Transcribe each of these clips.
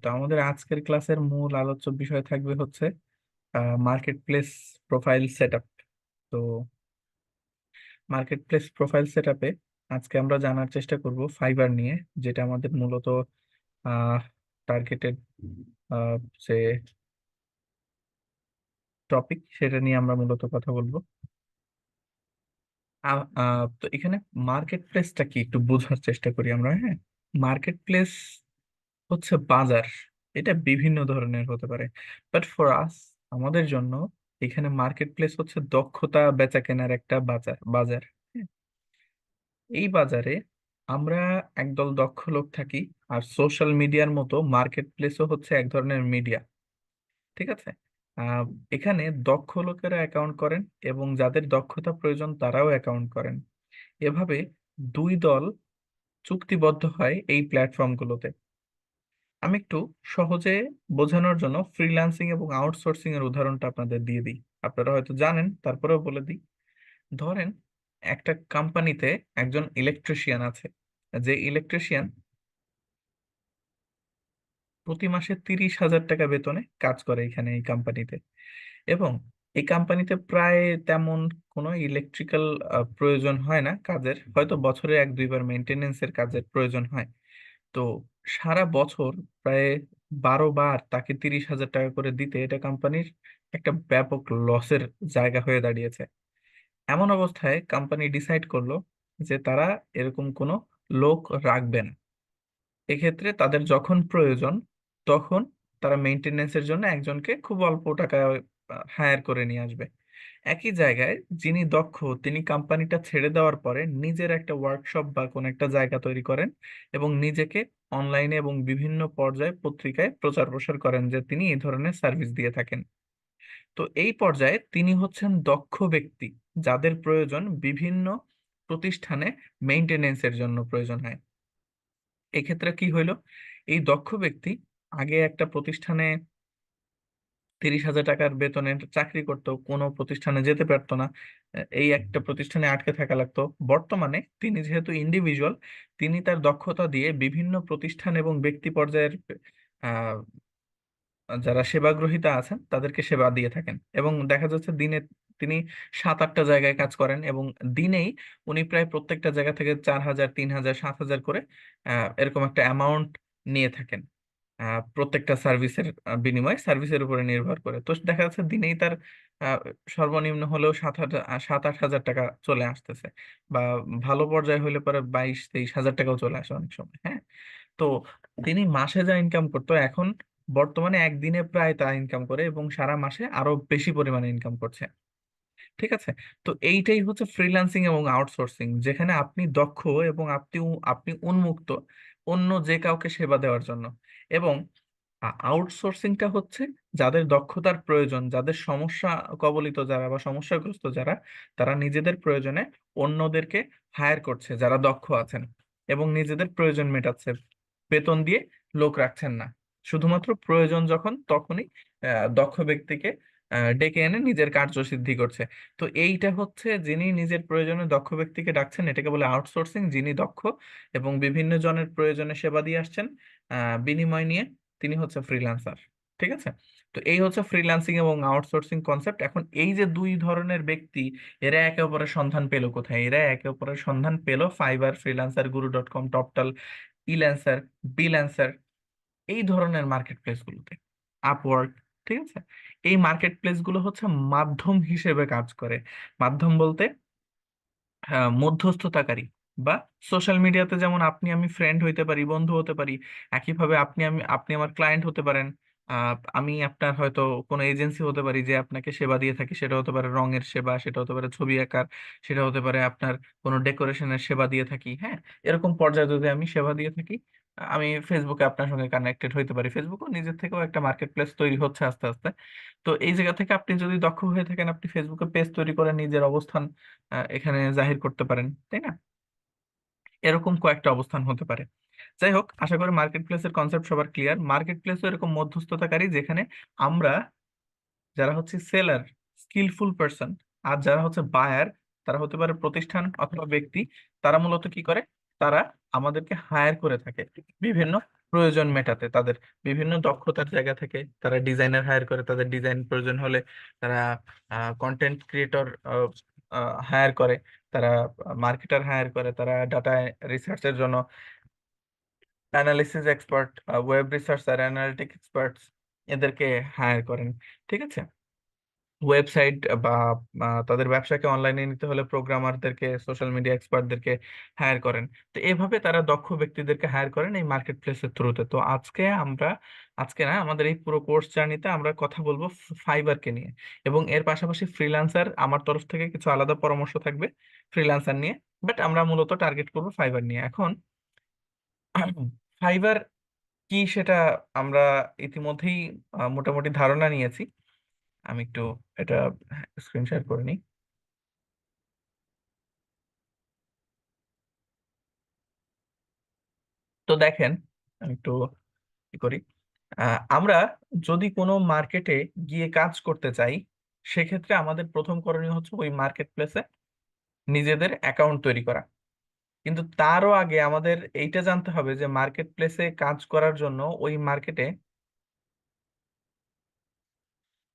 তো আমাদের আজকের ক্লাসের মূল আলোচ্য বিষয় থাকবে হচ্ছে market place profile set up. তো মার্কেট প্লেস প্রোফাইল সেট আপে আজকে আমরা জানার চেষ্টা করব ফাইবার নিয়ে, যেটা আমাদের মূলত টার্গেটেড যে টপিক সেটা নিয়ে আমরা মূলত কথা বলবো। তো এখানে মার্কেট প্লেসটা কি একটু বোঝার চেষ্টা করি আমরা। হ্যাঁ, মার্কেট প্লেস হচ্ছে বাজার। এটা বিভিন্ন ধরনের হতে পারে, বাট ফর আস, আমাদের জন্য এখানে মার্কেট প্লেস হচ্ছে দক্ষতা বেচা কেনার একটা বাজার। হ্যাঁ, এই বাজারে আমরা একদল দক্ষ লোক থাকি। আর সোশ্যাল মিডিয়ার মতো মার্কেট প্লেসও হচ্ছে এক ধরনের মিডিয়া। ঠিক আছে। আহ এখানে দক্ষ লোকেরা অ্যাকাউন্ট করেন এবং যাদের দক্ষতা প্রয়োজন তারাও অ্যাকাউন্ট করেন। এভাবে দুই দল চুক্তিবদ্ধ হয় এই প্ল্যাটফর্মগুলোতে। আমি একটু সহজে বোঝানোর জন্য ফ্রিল্যান্সিং এবং আউটসোর্সিং এর উদাহরণটা আপনাদের দিয়ে দিই। আপনারা হয়তো জানেন, তারপরেও বলে দিই। ধরেন, একটা কোম্পানিতে একজন ইলেকট্রিশিয়ান আছে। যে ইলেকট্রিশিয়ান প্রতি মাসে 30,000 টাকা বেতনে কাজ করে এখানে এই কোম্পানিতে। এবং এই কোম্পানিতে প্রায় তেমন কোনো ইলেকট্রিক্যাল প্রয়োজন হয় না কাজের, হয়তো বছরে এক দুইবার মেনটেনেন্সের কাজের প্রয়োজন হয়। তো সারা বছর প্রায় 12 বার তাকে 30,000 টাকা করে দিতে এটা কোম্পানির একটা ব্যাপক লসের জায়গা হয়ে দাঁড়িয়েছে। এমন অবস্থায় কোম্পানি ডিসাইড করলো যে তারা এরকম কোনো লোক রাখবে না। এক্ষেত্রে তাদের যখন প্রয়োজন তখন তারা মেনটেনেন্সের জন্য একজনকে খুব অল্প টাকায় হায়ার করে নিয়ে আসবে। একই জায়গায় যিনি দক্ষ তিনি কোম্পানিটা ছেড়ে দেওয়ার পরে নিজের একটা ওয়ার্কশপ বা কোনো একটা জায়গা তৈরি করেন এবং নিজেকে অনলাইনে এবং বিভিন্ন পর্যায়ে পত্রিকায় প্রচার প্রসার করেন যে তিনি এই ধরনের সার্ভিস দিয়ে থাকেন। তো এই পর্যায়ে তিনি হচ্ছেন দক্ষ ব্যক্তি যাদের প্রয়োজন বিভিন্ন প্রতিষ্ঠানে মেইনটেনেন্সের জন্য প্রয়োজন হয়। এক্ষেত্রে কি হইলো, এই দক্ষ ব্যক্তি আগে একটা প্রতিষ্ঠানে 30,000 টাকার বেতনের চাকরি করতো, কোনো প্রতিষ্ঠানে যেতে পারতো না। এই একটা প্রতিষ্ঠানে আটকে থাকা লাগতো। বর্তমানে তিনি যেহেতু ইন্ডিভিজুয়াল, তিনি তার দক্ষতা দিয়ে বিভিন্ন প্রতিষ্ঠান এবং ব্যক্তি পর্যায়ের আহ, যারা সেবাগ্রহীতা আছেন তাদেরকে সেবা দিয়ে থাকেন। এবং দেখা যাচ্ছে দিনে তিনি 7-8টা জায়গায় কাজ করেন এবং দিনেই উনি প্রায় প্রত্যেকটা জায়গা থেকে 4,000, 3,000, 7,000 করে এরকম একটা অ্যামাউন্ট নিয়ে থাকেন। প্রত্যেকটা সার্ভিসের বিনিময়ে, সার্ভিসের উপরে নির্ভর করে। তো দেখা যাচ্ছে দিনেই তার আহ, সর্বনিম্ন হলেও 7-8 হাজার টাকা চলে আসতেছে। বা ভালো পর্যায়ে হলে পরে 22-23 হাজার টাকাও চলে আসে অনেক সময়। হ্যাঁ, তো তিনি মাসে যা ইনকাম করতো এখন বর্তমানে একদিনে প্রায় তা ইনকাম করে এবং সারা মাসে আরো বেশি পরিমাণে ইনকাম করছে। ঠিক আছে। তো এইটাই হচ্ছে ফ্রিল্যান্সিং এবং আউটসোর্সিং, যেখানে আপনি দক্ষ এবং আপনি উন্মুক্ত অন্য যে কাউকে সেবা দেওয়ার জন্য। এবং আউটসোর্সিংটা হচ্ছে যাদের দক্ষতার প্রয়োজন, যাদের সমস্যা কবলিত যারা বা সমস্যাগ্রস্ত যারা, তারা নিজেদের প্রয়োজনে অন্যদেরকে হায়ার করছে যারা দক্ষ আছেন এবং নিজেদের প্রয়োজন মেটাচ্ছে। বেতন দিয়ে লোক রাখছেন না, শুধুমাত্র প্রয়োজন যখন তখনই দক্ষ ব্যক্তিকে ডেকে এনে নিজের কার্যসিদ্ধি করছে। তো এইটা হচ্ছে, যিনি নিজের প্রয়োজনে দক্ষ ব্যক্তিকে ডাকছেন এটাকে বলে আউটসোর্সিং। যিনি দক্ষ এবং বিভিন্ন জনের প্রয়োজনে সেবা দিয়ে আসছেন বিনিময় নিয়ে, তিনি হচ্ছে ফ্রিল্যান্সার। ঠিক আছে। তো এই হচ্ছে ফ্রিল্যান্সিং এবং আউটসোর্সিং কনসেপ্ট। এখন এই যে দুই ধরনের ব্যক্তি, এরা একে অপরের সন্ধান পেলো কোথায়? এরা একে অপরের সন্ধান পেলো ফাইবার, ফ্রিল্যান্সার, গুরু.com, টপটাল, ইল্যান্সার, বিল্যান্সার, এই ধরনের মার্কেট প্লেস গুলোতে, আপওয়ার্ক। ঠিক আছে। এই মার্কেট প্লেস গুলো হচ্ছে মাধ্যম হিসেবে কাজ করে। মাধ্যম বলতে মধ্যস্থতাকারী। বা সোশ্যাল মিডিয়াতে যেমন আপনি আমি ফ্রেন্ড হইতে পারি, বন্ধু হতে পারি, একইভাবে আপনি আমার ক্লায়েন্ট হতে পারেন। আমি আপনার হয়তো কোনো এজেন্সি হতে পারি যে আপনাকে সেবা দিয়ে থাকি, সেটা হতে পারে রঙের সেবা, সেটা হতে পারে ছবি আঁকার, সেটা হতে পারে আপনার কোনো ডেকোরেশনের সেবা দিয়ে থাকি। হ্যাঁ, এরকম পর্যায়ে যদি আমি সেবা দিয়ে থাকি, আমি ফেসবুকে আপনার সঙ্গে কানেক্টেড হইতে পারি। ফেসবুকও নিজের থেকেও একটা মার্কেট প্লেস তৈরি হচ্ছে আস্তে আস্তে। তো এই জায়গা থেকে আপনি যদি দক্ষ হয়ে থাকেন, আপনি ফেসবুকে পেজ তৈরি করে নিজের অবস্থান এখানে জাহির করতে পারেন, তাই না? এরকম কয়েকটা অবস্থান হতে পারে। যাই হোক, আশা করি মার্কেট প্লেসের কনসেপ্ট সবার ক্লিয়ার। মার্কেট প্লেসও এরকম মধ্যস্থতাকারী, যেখানে আমরা যারা হচ্ছে সেলার, স্কিলফুল পার্সন, আর যারা হচ্ছে বায়ার, তারা হতে পারে প্রতিষ্ঠান অথবা ব্যক্তি, তারা মূলত কি করে, তারা আমাদেরকে হায়ার করে থাকে বিভিন্ন প্রয়োজন মেটাতে তাদের বিভিন্ন দক্ষতার জায়গা থেকে তারা ডিজাইনার হায়ার করে, তাদের ডিজাইন প্রয়োজন হলে তারা কন্টেন্ট ক্রিয়েটর হায়ার করে, তারা মার্কেটার হায়ার করে, তারা ডাটা রিসার্চের জন্য অ্যানালিসিস এক্সপার্ট, ওয়েব রিসার্চ আর অ্যানালিটিক এক্সপার্টস এদেরকে হায়ার করেন। ঠিক আছে, ওয়েবসাইট বা তাদের ব্যবসাকে অনলাইনে নিতে হলে প্রোগ্রামারদেরকে, সোশ্যাল মিডিয়া এক্সপার্টদেরকে হায়ার করেন। তো এভাবে তারা দক্ষ ব্যক্তিদেরকে হায়ার করেন এই মার্কেট প্লেসের থ্রুতে। তো আজকে না আমাদের এই পুরো কোর্স জার্নিতে আমরা কথা বলবো ফাইবারকে নিয়ে, এবং এর পাশাপাশি ফ্রিল্যান্সার আমার তরফ থেকে কিছু আলাদা পরামর্শ থাকবে ফ্রিল্যান্সার নিয়ে, বাট আমরা মূলত টার্গেট করবো ফাইবার নিয়ে। এখন ফাইবার কি সেটা আমরা ইতিমধ্যেই মোটামুটি ধারণা নিয়েছি। আমি একটু এটা স্ক্রিন শেয়ার করে নিই। তো দেখেন, আমি একটু কি করি, আমরা যদি কোনো মার্কেটে গিয়ে কাজ করতে চাই, সেক্ষেত্রে আমাদের প্রথম করণীয় হচ্ছে ওই মার্কেট প্লেসে নিজেদের অ্যাকাউন্ট তৈরি করা। কিন্তু তারও আগে আমাদের এইটা জানতে হবে যে মার্কেট প্লেসে কাজ করার জন্য ওই মার্কেটে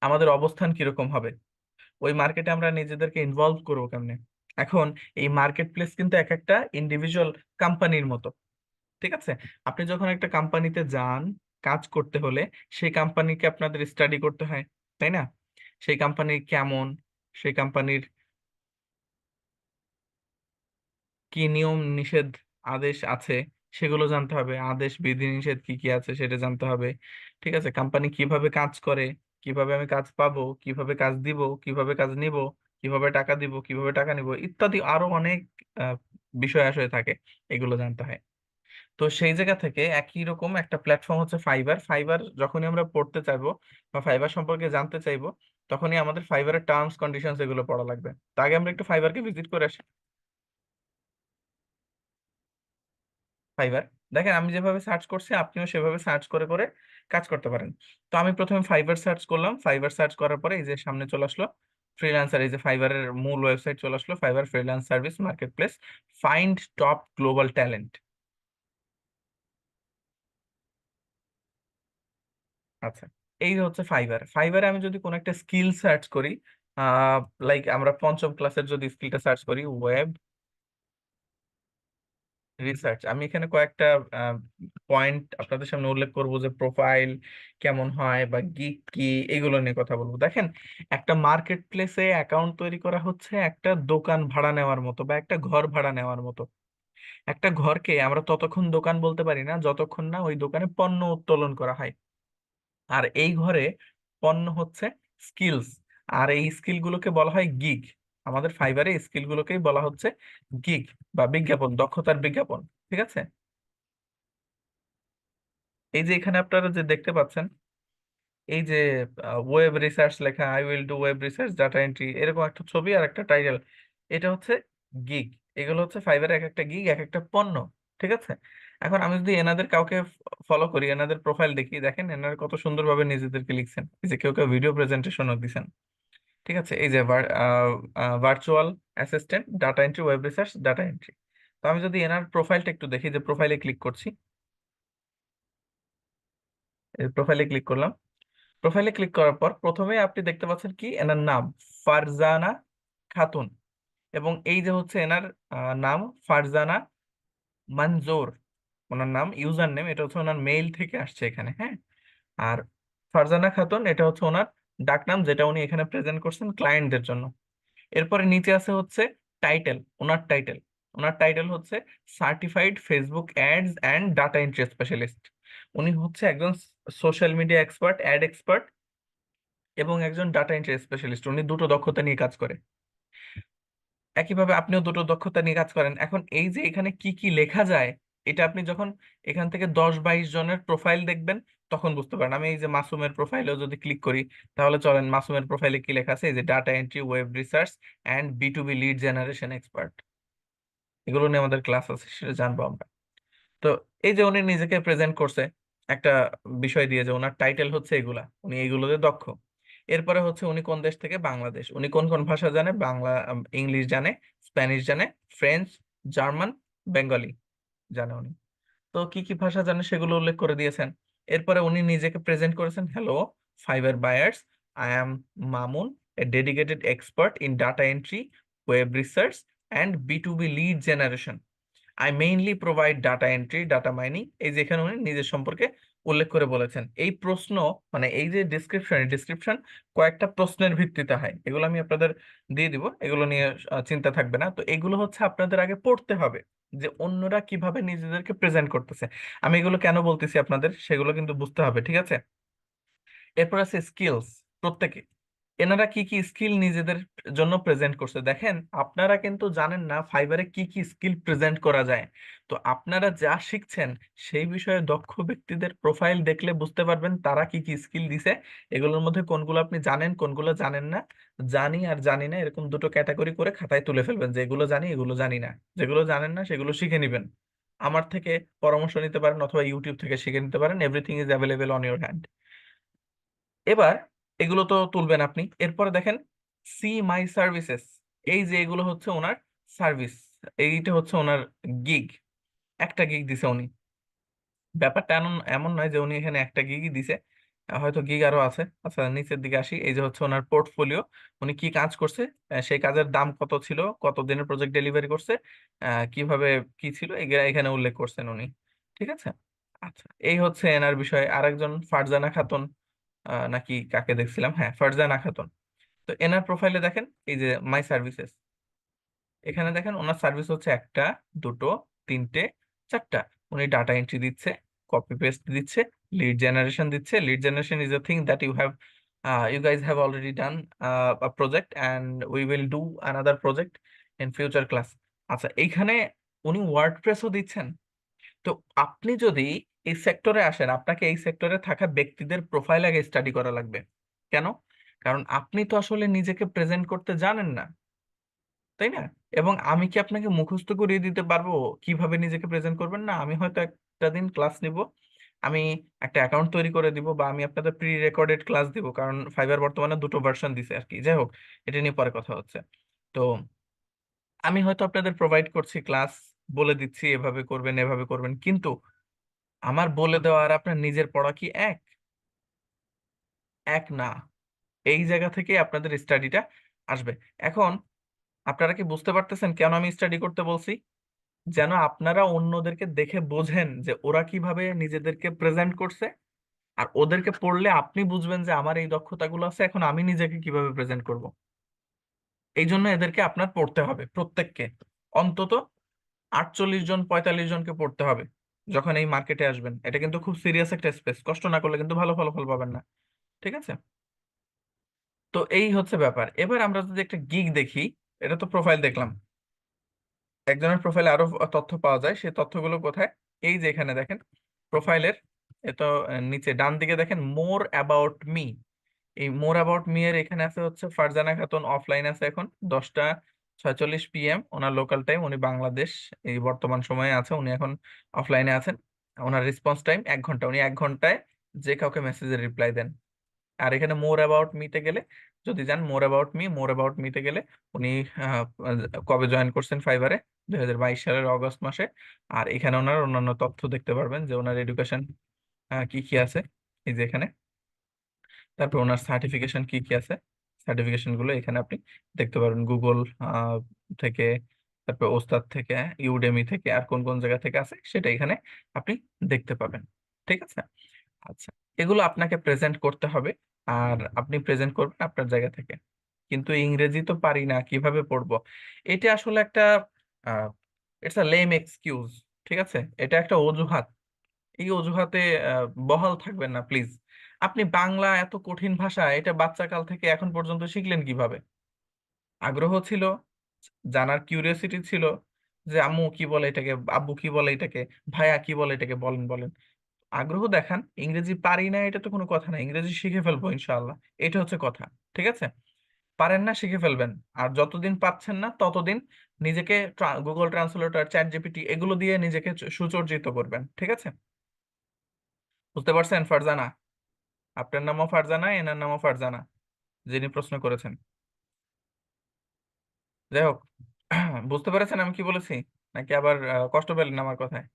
আমাদের অবস্থান কিরকম হবে, ওই মার্কেটে আমরা নিজেদেরকে ইনভলভ করবো কেমনে। এখন এই মার্কেট প্লেস কিন্তু এক একটা ইন্ডিভিজুয়াল কোম্পানির মতো। ঠিক আছে, আপনি যখন একটা কোম্পানিতে যান কাজ করতে হলে, সেই কোম্পানিকে আপনাদের স্টাডি করতে হয়, তাই না? সেই কোম্পানির কেমন, সেই কোম্পানির কি নিয়ম নিষেধ আদেশ আছে সেগুলো জানতে হবে, আদেশ বিধি নিষেধ কি কি আছে সেটা জানতে হবে। ঠিক আছে, কোম্পানি কিভাবে কাজ করে, কিভাবে আমি কাজ পাবো, কিভাবে কাজ দিব, কিভাবে কাজ নিব, কিভাবে টাকা দিব, কিভাবে টাকা নিব, ইত্যাদি আরো অনেক আহ, বিষয় আশয় থাকে, এগুলো জানতে হয়। তো সেই জায়গা থেকে একই রকম একটা প্ল্যাটফর্ম হচ্ছে ফাইবার। ফাইবার যখনই আমরা পড়তে চাইবো বা ফাইবার সম্পর্কে জানতে চাইবো, তখনই আমাদের ফাইবারের টার্মস কন্ডিশনস এগুলো পড়া লাগবে। তো আগে আমরা একটু ফাইবারকে ভিজিট করে আসি। ফাইবার, দেখেন আমি যেভাবে সার্চ করছি আপনিও সেভাবে সার্চ করে করে কাজ করতে পারেন। তো আমি প্রথমে ফাইবার সার্চ করলাম, ফাইবার সার্চ করার পরে এই যে সামনে চলে আসলো ফ্রিল্যান্সার, এই যে ফাইবারের মূল ওয়েবসাইট চলে আসলো, fibre freelance service market place, find top global talent. আচ্ছা, এই হচ্ছে ফাইবার। ফাইবারে আমি যদি কোনো একটা স্কিল সার্চ করি, লাইক আমরা পঞ্চম ক্লাসের যদি স্কিলটা সার্চ করি, ওয়েব রিসার্চ, আমি এখানে কয়েকটা পয়েন্ট আপনাদের সামনে উল্লেখ করব, যে প্রোফাইল কেমন হয় বা গিগ কি, এগুলো নিয়ে কথা বলবো। দেখেন, একটা মার্কেট প্লেসে অ্যাকাউন্ট তৈরি করা হচ্ছে একটা দোকান ভাড়া নেওয়ার মতো বা একটা ঘর ভাড়া নেওয়ার মতো। একটা ঘরকে আমরা ততক্ষণ দোকান বলতে পারি না যতক্ষণ না ওই দোকানে পণ্য উত্তোলন করা হয়। আর এই ঘরে পণ্য হচ্ছে স্কিলস, আর এই স্কিল গুলোকে বলা হয় গিগ। আমাদের ফাইবারে স্কিল গুলোকেই বলা হচ্ছে গিগ বা বিজ্ঞাপন, দক্ষতার বিজ্ঞাপন। ঠিক আছে, এই যে এখানে আপনারা যে দেখতে পাচ্ছেন, এই যে ওয়েব রিসার্চ লেখা, I will do web research data entry, এরকম একটা ছবি আর একটা টাইটেল, এটা হচ্ছে গিগ। এগুলো হচ্ছে ফাইবারে এক একটা গিগ, এক একটা পণ্য। ঠিক আছে, এখন আমি যদি এনাদের কাউকে ফলো করি, এনাদের প্রোফাইল দেখি, দেখেন এনারা কত সুন্দরভাবে নিজেদেরকে লিখছেন, এই যে কেউ কেউ ভিডিও প্রেজেন্টেশনও দিচ্ছেন। ঠিক আছে, এই যে virtual assistant data entry, web research data entry. তো আমি যদি এনার প্রোফাইলটা একটু দেখি, যে প্রোফাইলে ক্লিক করছি, প্রোফাইলে ক্লিক করলাম। প্রোফাইলে ক্লিক করার পর প্রথমে আপনি দেখতে পাচ্ছেন কি, এনার নাম ফারজানা খাতুন, এবং এই যে হচ্ছে এনার নাম ফারজানা মঞ্জুর, ওনার নাম ইউজার নেম, এটা হচ্ছে ওনার মেইল থেকে আসছে এখানে, হ্যাঁ। আর ফারজানা খাতুন এটা হচ্ছে ওনার ডাক নাম, যেটা উনি এখানে প্রেজেন্ট করছেন ক্লায়েন্টদের জন্য। এরপরে নিচে আছে হচ্ছে টাইটেল, ওনার টাইটেল। ওনার টাইটেল হচ্ছে certified Facebook ads and data entry specialist. উনি হচ্ছে একজন social media expert, ad expert, এবং একজন ডাটা এন্ট্রি স্পেশালিস্ট। উনি দুটো দক্ষতা নিয়ে কাজ করে। একইভাবে আপনিও দুটো দক্ষতা নিয়ে কাজ করেন। এখন এই যে এখানে কি কি লেখা যায়, এটা আপনি যখন এখান থেকে 10-22 জনের প্রোফাইল দেখবেন তখন বুঝতে পারেন। আমি এই যে মাসুমের প্রোফাইলেও যদি ক্লিক করি, তাহলে চলেন মাসুমের প্রোফাইলে কি লেখা আছে, এই যে data entry, web research and B2B lead generation expert, এগুলো নিয়ে আমাদের ক্লাস আছে, সেটা জানবো আমরা। তো এই যে উনি নিজেকে প্রেজেন্ট করছে একটা বিষয় দিয়ে, যে ওনার টাইটেল হচ্ছে এগুলা, উনি এইগুলোতে দক্ষ। এরপরে হচ্ছে উনি কোন দেশ থেকে, বাংলাদেশ। উনি কোন কোন ভাষা জানে, বাংলা, ইংলিশ জানে, স্প্যানিশ জানে, ফ্রেঞ্চ, জার্মান, বেঙ্গলি জানে উনি। তো কি কি ভাষা জানে সেগুলো উল্লেখ করে দিয়েছেন। এরপরে উনি নিজেকে প্রেজেন্ট করেছেন, hello Fiverr buyers, I am Mamun, a dedicated expert in data entry, web research and B lead generation. I mainly provide data entry, data mining. এই যে এখানে উনি নিজের সম্পর্কে উল্লেখ করে বলেছেন। এই প্রশ্ন মানে এই যে ডিসক্রিপশন কয়েকটা প্রশ্নের ভিত্তিতে হয়, এগুলো আমি আপনাদের দিয়ে দিব, এগুলো নিয়ে চিন্তা থাকবে না। তো এগুলো হচ্ছে আপনাদের আগে পড়তে হবে যে অন্যরা কিভাবে নিজেদেরকে প্রেজেন্ট করতেছে। আমি এগুলো কেন বলতেছি আপনাদের সেগুলো কিন্তু বুঝতে হবে, ঠিক আছে। এরপর আছে স্কিলস। প্রত্যেকে এনারা কি কি স্কিল নিজেদের জন্য প্রেজেন্ট করছে দেখেন। আপনারা কিন্তু জানেন না ফাইবারে কি কি স্কিল প্রেজেন্ট করা যায়। তো আপনারা যা শিখছেন সেই বিষয়ে দক্ষ ব্যক্তিদের প্রোফাইল দেখলে বুঝতে পারবেন তারা কি কি স্কিল দিছে। এগুলোর মধ্যে কোনগুলো আপনি জানেন, কোনগুলো জানেন না। জানি আর জানি না এরকম দুটো ক্যাটাগরি করে খাতায় তুলে ফেলবেন, যে এগুলো জানি এগুলো জানি না। যেগুলো জানেন না সেগুলো শিখে নিবেন। আমার থেকে পরামর্শ নিতে পারেন অথবা ইউটিউব থেকে শিখে নিতে পারেন, everything is available on your hand. এবার এগুলো তো তুলবেন আপনি। এরপরে দেখেন সি মাই সার্ভিসেস। এই যে এগুলো হচ্ছে ওনার সার্ভিস, এইটা হচ্ছে ওনার গিগ। একটা গিগ দিছে উনি। ব্যাপারটা এমন এমন নয় যে উনি এখানে একটা গিগই দিছে, হয়তো গিগ আরো আছে। আচ্ছা নিচের দিকে আসি, এই যে হচ্ছে ওনার পোর্টফোলিও। উনি কি কাজ করছে, সেই কাজের দাম কত ছিল, কত দিনের প্রজেক্ট ডেলিভারি করছে, কিভাবে কি ছিল, এখানে উল্লেখ করছেন উনি। ঠিক আছে। আচ্ছা এই হচ্ছে এনার বিষয়। আরেকজন ফারজানা খাতুন, নাকি কাকে দেখছিলাম, হ্যাঁ ফারজানা খাতুন। তো এনার প্রোফাইলে দেখেন এই যে মাই সার্ভিসেস, এখানে দেখেন ওনার সার্ভিস হচ্ছে একটা, দুটো, তিনটে, চারটা। উনি ডাটা এন্ট্রি দিচ্ছে, কপি পেস্ট দিচ্ছে, লিড জেনারেশন দিচ্ছে। Lead generation is a thing that you guys have already done a project and we will do another project in future class। আচ্ছা এইখানে উনি ওয়ার্ডপ্রেসও দিচ্ছেন। তো আপনি যদি এই সেক্টরে আসেন, আপনাকে এই সেক্টরে থাকা ব্যক্তিদের প্রোফাইল আগে স্টাডি করা লাগবে। কেন? কারণ আপনি তো আসলে নিজেকে প্রেজেন্ট করতে জানেন না, তাই না? এবং আমি কি আপনাকে মুখস্থ করিয়ে দিতে পারবো কিভাবে নিজেকে প্রেজেন্ট করবেন? না, আমি হয়তো একটা দিন ক্লাস নিব, আমি একটা অ্যাকাউন্ট তৈরি করে দিব, বা আমি আপনাদের প্রি রেকর্ডেড ক্লাস দিব, কারণ ফাইবার বর্তমানে দুটো ভার্সন দিছে আর কি। যাই হোক, এটা নিয়ে পরে কথা হচ্ছে। তো আমি হয়তো আপনাদের প্রোভাইড করছি ক্লাস, বলে দিচ্ছি এভাবে করবেন এভাবে করবেন, কিন্তু আমার বলে দেওয়া আর আপনার নিজের পড়া কি এক? এক না। এই জায়গা থেকে আপনাদের স্টাডিটা আসবে। এখন আপনারা কি বুঝতে পারতেছেন কেন আমি স্টাডি করতে বলছি? যেন আপনারা অন্যদেরকে দেখে বোঝেন যে ওরা কিভাবে নিজেদেরকে প্রেজেন্ট করছে, আর ওদেরকে পড়লে আপনি বুঝবেন যে আমার এই দক্ষতাগুলো আছে, এখন আমি নিজেকে কিভাবে প্রেজেন্ট করব। এই জন্য এদেরকে আপনার পড়তে হবে প্রত্যেককে, অন্তত 48 জন 45 জনকে পড়তে হবে যখন এই মার্কেটে আসবেন। এটা কিন্তু খুব সিরিয়াস একটা স্পেস, কষ্ট না করলে কিন্তু ভালো ফলাফল পাবেন না। ঠিক আছে। তো এই হচ্ছে ব্যাপার। এবার আমরা যদি একটা গিগ দেখি, এটা তো প্রোফাইল দেখলাম, একজনের প্রোফাইলে আরো তথ্য পাওয়া যায়। সেই তথ্যগুলো কোথায়? এই যে এখানে দেখেন প্রোফাইলের, এত নিচে ডান দিকে দেখেন মোর অ্যাবাউট মি। এই মোর অ্যাবাউট মি এর এখানে আছে হচ্ছে ফারজানা খাতুন অফলাইন আছে এখন 10টা 46 PM ওনার লোকাল টাইম। উনি বাংলাদেশ এই বর্তমান সময়ে আছে, উনি এখন অফলাইনে আছেন। ওনার রেসপন্স টাইম 1 ঘন্টা, উনি 1 ঘন্টায় যে কাউকে মেসেজের রিপ্লাই দেন। আর এখানে মোর অ্যাবাউট মিতে গেলে, যদি যান মোর অ্যাবাউট মিতে গেলে, উনি আহ, কবে জয়েন করছেন ফাইবারে, 2022 সালের অগস্ট মাসে। আর এখানে ওনার অন্যান্য তথ্য দেখতে পারবেন যে ওনার এডুকেশন কি কি আছে, এই যে এখানে। তারপর ওনার সার্টিফিকেশন কি কি আছে, সার্টিফিকেশন গুলো এখানে আপনি দেখতে পারবেন গুগল থেকে, তারপর ওস্তাদ থেকে, ইউডেমি থেকে, আর কোন কোন জায়গা থেকে আছে সেটা এখানে আপনি দেখতে পাবেন। ঠিক আছে। আচ্ছা এগুলো আপনাকে প্রেজেন্ট করতে হবে, আর আপনি প্রেজেন্ট করবেন আপনার জায়গা থেকে। কিন্তু ইংরেজি তো পারি না, কিভাবে পড়বো? এটা আসলে একটা ইটস আ লেম এক্সকিউজ। ঠিক আছে, এটা একটা অজুহাত। এই অজুহাতে বহাল থাকবেন না প্লিজ। আপনি বাংলা এত কঠিন ভাষা, এটা বাচ্চা কাল থেকে এখন পর্যন্ত শিখলেন কিভাবে? আগ্রহ ছিল, জানার কিউরিওসিটি ছিল, যে আম্মু কি বলে এটাকে, আব্বু কি বলে এটাকে, ভাইয়া কি বলে এটাকে, বলেন বলেন। আগ্রহ দেখান। ইংরেজি পারি না এটা তো কোনো কথা না, ইংরেজি শিখে ফেলবো ইনশাআল্লাহ, এটা হচ্ছে কথা। ঠিক আছে। পারেন না শিখে ফেলবেন। আর যতদিন পাচ্ছেন না ততদিন নিজেকে গুগল ট্রান্সলেটর, চ্যাট জিপিটি এগুলো দিয়ে নিজেকে সুচর্জিত করবেন। ঠিক আছে। বুঝতে পারছেন ফারজানা? আপনার নামও ফারজানা, এনার নামও ফারজানা, যিনি প্রশ্ন করেছেন। যাই হোক, বুঝতে পেরেছেন আমি কি বলেছি, নাকি আবার কষ্ট পেলেন আমার কথায়?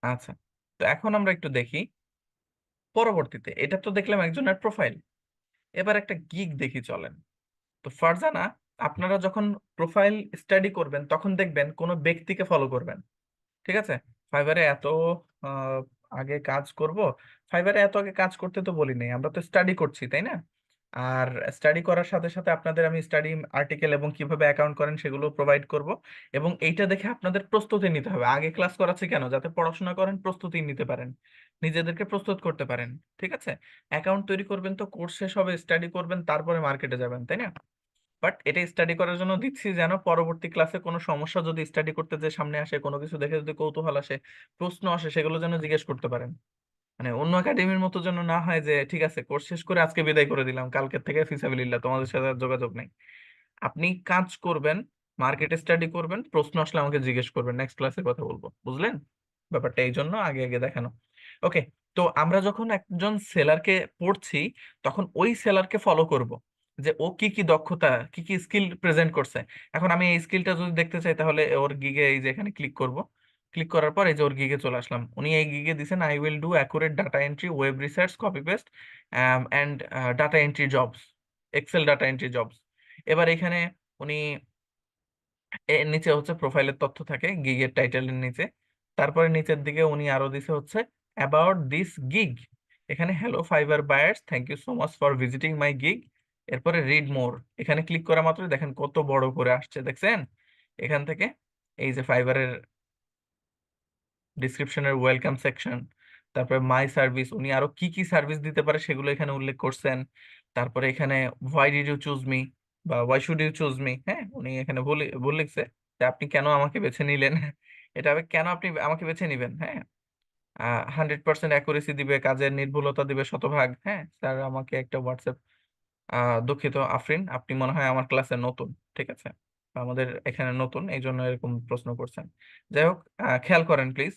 আচ্ছা, তো এখন আমরা একটু দেখি পরবর্তীতে। এটা তো দেখলাম একজনের প্রোফাইল, এবার একটা গিগ দেখি চলেন। তো ফারজানা, আপনারা যখন প্রোফাইল স্টাডি করবেন তখন দেখবেন কোনো ব্যক্তিকে ফলো করবেন, ঠিক আছে? ফাইবারে এত আহ, আগে কাজ করব, ফাইবারে এত আগে কাজ করতে তো বলি নাই, আমরা তো স্টাডি করছি তাই না? আর স্টাডি করার সাথে সাথে আপনাদের আমি স্টাডি আর্টিকেল এবং কিভাবে অ্যাকাউন্ট করেন সেগুলো প্রোভাইড করব। এবং এইটা দেখে আপনাদের প্রস্তুতি নিতে হবে। আগে ক্লাস করাচ্ছি কেন? যাতে পড়াশোনা করেন, প্রস্তুতি নিতে পারেন, নিজেদেরকে প্রস্তুত করতে পারেন। ঠিক আছে? অ্যাকাউন্ট তৈরি করবেন তো কোর্স শেষ হবে, স্টাডি করবেন, তারপরে মার্কেটে যাবেন, তাই না? বাট এটা স্টাডি করার জন্য দিচ্ছি যেন পরবর্তী ক্লাসে কোনো সমস্যা যদি স্টাডি করতে যে সামনে আসে, কোনো কিছু দেখে যদি কৌতূহল আসে, প্রশ্ন আসে, সেগুলো যেন জিজ্ঞেস করতে পারেন। মানে অন্য একাডেমির মতো যেন না হয় যে ঠিক আছে কোর্স শেষ করে আজকে বিদায় করে দিলাম, কালকের থেকে ফিসাবিলিল্লাহ তোমাদের সাথে আর যোগাযোগ নেই। আপনি কাজ করবেন, মার্কেটে স্টাডি করবেন, প্রশ্ন আসলে আমাকে জিজ্ঞেস করবেন, নেক্সট ক্লাসে কথা বলবো, বুঝলেন? ব্যাপারটা এই জন্য আগে আগে দেখানো। ওকে, তো আমরা যখন একজন সেলারকে পড়ছি তখন ওই সেলারকে ফলো করব, যে ও কি কি দক্ষতা, কি কি স্কিল প্রেজেন্ট করছে। এখন আমি এই স্কিলটা যদি দেখতে চাই তাহলে ওর গিগে এই যে এখানে ক্লিক করব। ক্লিক করার পর এই যে ওর গিগে চলে আসলাম। উনি এই গিগে দিছেন I will do accurate data entry, web research, copy paste and data entry jobs, Excel data entry jobs. এবার এখানে উনি এর নিচে হচ্ছে প্রোফাইলের তথ্য থাকে গিগের টাইটেলের নিচে। তারপরে নিচের দিকে উনি আরো দিছে হচ্ছে অ্যাবাউট দিস গিগ। এখানে hello Fiverr buyers, thank you so much for visiting my gig. এরপরে রিড মোর, এখানে ক্লিক করা মাত্রই দেখেন কত বড় করে আসছে, দেখছেন? এখান থেকে এই যে ফাইবারের ডিসক্রিপশনের ওয়েলকাম সেকশন, তারপরে মাই সার্ভিস, উনি আরো কি কি সার্ভিস দিতে পারে সেগুলো এখানে উল্লেখ করছেন। তারপরে এখানে why did you choose me বা why should you choose me, হ্যাঁ উনি এখানে ভুল ভুল লিখছে যে আপনি কেন আমাকে বেছে নিলেন। এটা হবে কেন আপনি আমাকে বেছে নিবেন, হ্যাঁ। 100% অ্যাকুরেসি দিবে, কাজের নির্ভুলতা দিবে শতভাগ। হ্যাঁ স্যার, আমাকে একটা হোয়াটসঅ্যাপ, দুঃখিত আফরিন, আপনি মনে হয় আমার ক্লাসে নতুন, ঠিক আছে? আমাদের এখানে নতুন এই জন্য এরকম প্রশ্ন করছেন। যাই হোক, খেয়াল করেন প্লিজ,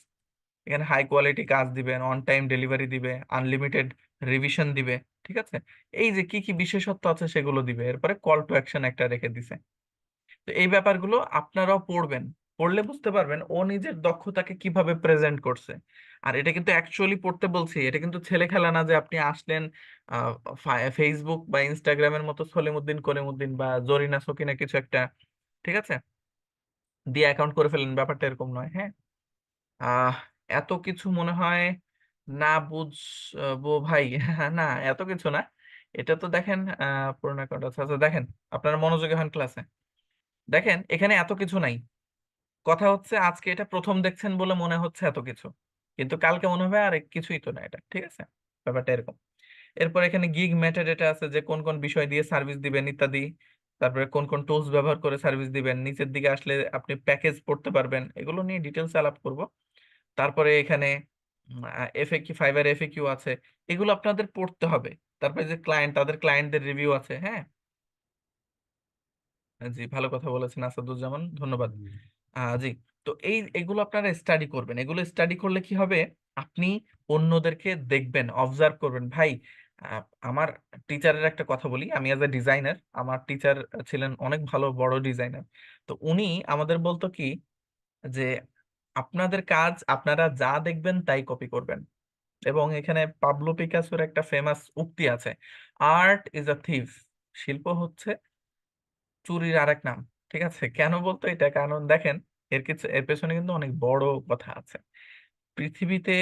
এখানে হাই কোয়ালিটি কাজ দিবেন, অন টাইম ডেলিভারি দিবে, আনলিমিটেড রিভিশন দিবে, ঠিক আছে? এই যে কি কি বিশেষত্ব আছে সেগুলো দিবে। এরপরে কল টু অ্যাকশন একটা রেখে দিছে। তো এই ব্যাপারগুলো আপনারাও পড়বেন, পড়লে বুঝতে পারবেন ও নিজের দক্ষতাকে কিভাবে প্রেজেন্ট করছে। আর এটা কিন্তু অ্যাকচুয়ালি পড়তে বলছি, এটা কিন্তু ছেলে খেলা না যে আপনি আসলেন ফেসবুক বা ইনস্টাগ্রামের মতো সলিমুদ্দিন কলিমুদ্দিন বা জরিনা সকিনা কিছু একটা, ঠিক আছে, দিয়ে অ্যাকাউন্ট করে ফেলেন। ব্যাপারটা এরকম নয়, হ্যাঁ। আহ এত কিছু মনে হয় না বুঝবো ভাই। না, এত কিছু না। এটা তো দেখেন পুরোনো অ্যাকাউন্ট আছে। আচ্ছা দেখেন, আপনারা মনোযোগী হন ক্লাসে। দেখেন এখানে এত কিছু নাই। কথা হচ্ছে আজকে এটা প্রথম দেখছেন বলে মনে হচ্ছে এত কিছু, কিন্তু কালকে মনে হবে আর কিছুই তো না এটা, ঠিক আছে? ব্যাপারটা এরকম। এরপর এখানে গিগ মেটাডেটা আছে, যে কোন কোন বিষয় দিয়ে সার্ভিস দিবেন ইত্যাদি। তারপরে কোন কোন টুলস ব্যবহার করে সার্ভিস দিবেন। নিচের দিকে আসলে আপনি প্যাকেজ পড়তে পারবেন, এগুলো নিয়ে ডিটেলস আলাপ করব। তারপরে এখানে এফএকিউ, ফাইবার এফএকিউ আছে, এগুলো আপনাদের পড়তে হবে। তারপরে যে ক্লায়েন্ট, তাদের ক্লায়েন্টদের রিভিউ আছে, হ্যাঁ। জি, ভালো কথা বলেছেন আসাদুজ্জামান, ধন্যবাদ। জি, তো এগুলো আপনারা স্টাডি করবেন। এগুলো স্টাডি করলে কি হবে, আপনি অন্যদেরকে দেখবেন, অবজার্ভ করবেন। ভাই, আহ, আমার টিচারের একটা কথা বলি, আমি অ্যাজ এ ডিজাইনার, আমার টিচার ছিলেন অনেক ভালো বড় ডিজাইনার। তো উনি আমাদের বলতো কি, যে আপনাদের কাজ আপনারা যা দেখবেন তাই কপি করবেন। এবং এখানে পাবলো পিকাসোর একটা ফেমাস উক্তি আছে, আর্ট ইজ আ থিফ, শিল্প হচ্ছে চুরির আরেক নাম। ঠিক আছে? কেন বলতো এটা? কারণ দেখেন, এর পেছনে কিন্তু অনেক বড় কথা আছে। পৃথিবীতে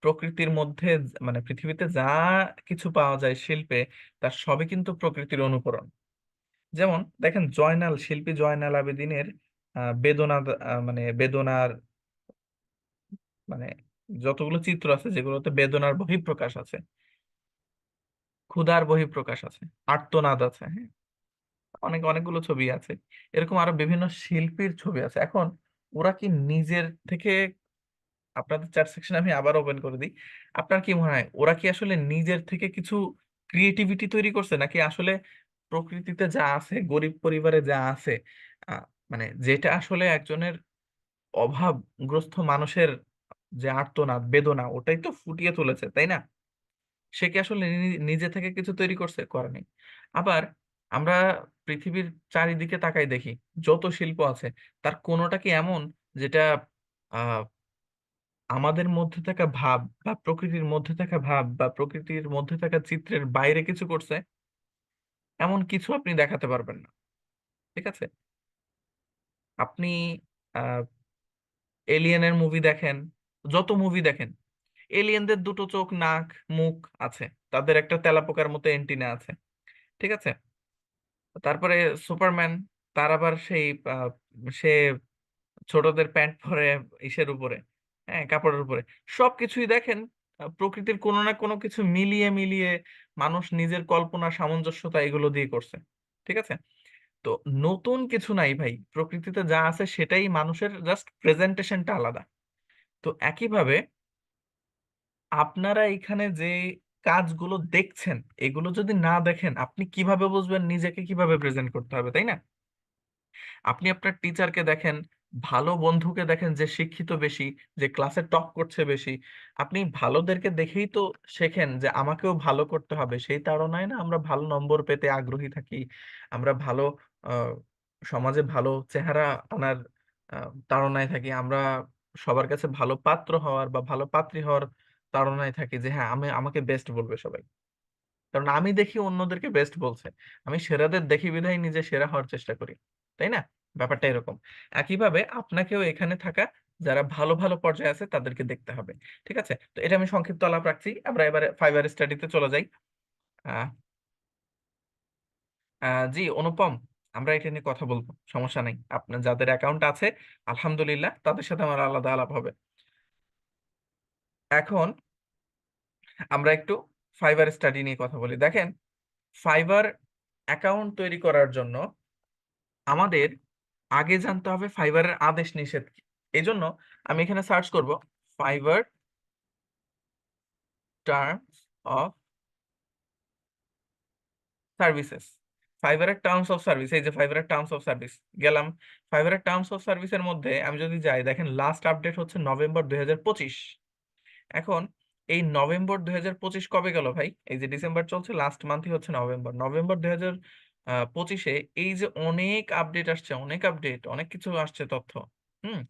প্রকৃতির মধ্যে মানে পৃথিবীতে যা কিছু পাওয়া যায় শিল্পে, তার সবই কিন্তু প্রকৃতির অনুকরণ। যেমন দেখেন, শিল্পী জয়নাল আবেদিনের বেদনা, মানে বেদনার, মানে যতগুলো চিত্র আছে যেগুলোতে বেদনার বহিঃপ্রকাশ আছে, ক্ষুধার বহিঃপ্রকাশ আছে, আর্তনাদ আছে, হ্যাঁ, অনেকগুলো ছবি আছে। এরকম আরো বিভিন্ন শিল্পীর ছবি আছে। এখন ওরা কি নিজের থেকে, আপনাদের চ্যাট সেকশন আমি আবার ওপেন করে দিই, আপনার কি মনে হয় ওরা কি আসলে নিজের থেকে কিছু ক্রিয়েটিভিটি তৈরি করছে, নাকি আসলে প্রকৃতিতে যা আছে, গরিব পরিবারে যা আছে, আহ, মানে যেটা আসলে একজনের অভাবগ্রস্ত মানুষের যে আর্তনাদ বেদনা, ওটাই তো ফুটিয়ে তুলেছে, তাই না? সে কি আসলে নিজে থেকে কিছু তৈরি করছে? করেনি। আবার আমরা পৃথিবীর চারিদিকে তাকাই দেখি, যত শিল্প আছে তার কোনোটা কি এমন যেটা আমাদের মধ্যে থাকা ভাব বা প্রকৃতির মধ্যে থাকা ভাব বা প্রকৃতির মধ্যে থাকা চিত্রের বাইরে কিছু করছে, এমন কিছু আপনি দেখাতে পারবেন না। ঠিক আছে? আপনি আহ এলিয়েনের মুভি দেখেন, যত মুভি দেখেন, এলিয়েনদের দুটো চোখ, নাক, মুখ আছে, তাদের একটা তেলাপোকার মতো এন্টিনা আছে। ঠিক আছে? তারপরে সুপারম্যান, তার আবার সেই সে ছোটদের প্যান্ট পরে ইসের উপরে, হ্যাঁ, কাপড়ের উপরে। সবকিছুই দেখেন প্রকৃতির কোনো না কোনো কিছু মিলিয়ে মিলিয়ে মানুষ নিজের কল্পনা সামঞ্জস্যতা এগুলো দিয়ে করছে। ঠিক আছে? তো নতুন কিছু নাই ভাই, প্রকৃতিতে যা আছে সেটাই, মানুষের জাস্ট প্রেজেন্টেশনটা আলাদা। তো একইভাবে আপনারা এখানে যে কাজগুলো দেখছেন, এগুলো যদি না দেখেন আপনি কিভাবে বুঝবেন নিজেকে কিভাবে প্রেজেন্ট করতে হবে, তাই না? আপনি আপনার টিচারকে দেখেন, ভালো বন্ধুকে দেখেন যে শিক্ষিত বেশি, যে ক্লাসে টপ করছে বেশি। আপনি ভালোদেরকে দেখেই তো শেখেন যে আমাকেও ভালো করতে হবে, সেই তাড়নায় না আমরা ভালো নম্বর পেতে আগ্রহী থাকি। আমরা ভালো আহ, সমাজে ভালো চেহারা আনার তাড়নায় থাকি। আমরা সবার কাছে ভালো পাত্র হওয়ার বা ভালো পাত্রী হওয়ার তাড়নায় থাকি, যে হ্যাঁ আমি, আমাকে বেস্ট বলবে সবাই। কারণ আমি দেখি অন্যদেরকে বেস্ট বলছে, আমি সেরাদের দেখি বিধায় নিজে সেরা হওয়ার চেষ্টা করি। তাই না? ব্যাপারটা এরকম। একইভাবে আপনাকেও এখানে থাকা যারা ভালো ভালো পর্যায়ে আছে তাদেরকে দেখতে হবে। ঠিক আছে? তো এটা আমি সংক্ষিপ্ত আলাপ রাখছি, আমরা এবারে ফাইবার স্টাডিতে চলে যাই। আহ জি অনুপম, আমরা এটা নিয়ে কথা বলবো, সমস্যা নেই। আপনার যাদের অ্যাকাউন্ট আছে আলহামদুলিল্লাহ, তাদের সাথে আমার আলাদা আলাপ হবে। এখন আমরা একটু ফাইবার স্টাডি নিয়ে কথা বলি। দেখেন, ফাইবার অ্যাকাউন্ট তৈরি করার জন্য আমাদের আগে জানতে হবে ফাইবারের আদেশ নিষেধ কি। এই জন্য আমি এখানে সার্চ করব ফাইবার টার্মস অফ সার্ভিসেস। ফাইবারের টার্মস অফ সার্ভিস, এই যে ফাইবারের টার্মস অফ সার্ভিস, গেলাম। ফাইবারের টার্মস অফ সার্ভিসের মধ্যে আমি যদি যাই, দেখেন লাস্ট আপডেট হচ্ছে নভেম্বর 2025। এখন এই নভেম্বর 2025 কবে গেল ভাই? এই যে ডিসেম্বর চলছে, লাস্ট মান্থই হচ্ছে নভেম্বর। নভেম্বর 2025-এ এই যে অনেক আপডেট আসছে, অনেক আপডেট, অনেক কিছু আসছে তথ্য। হুম।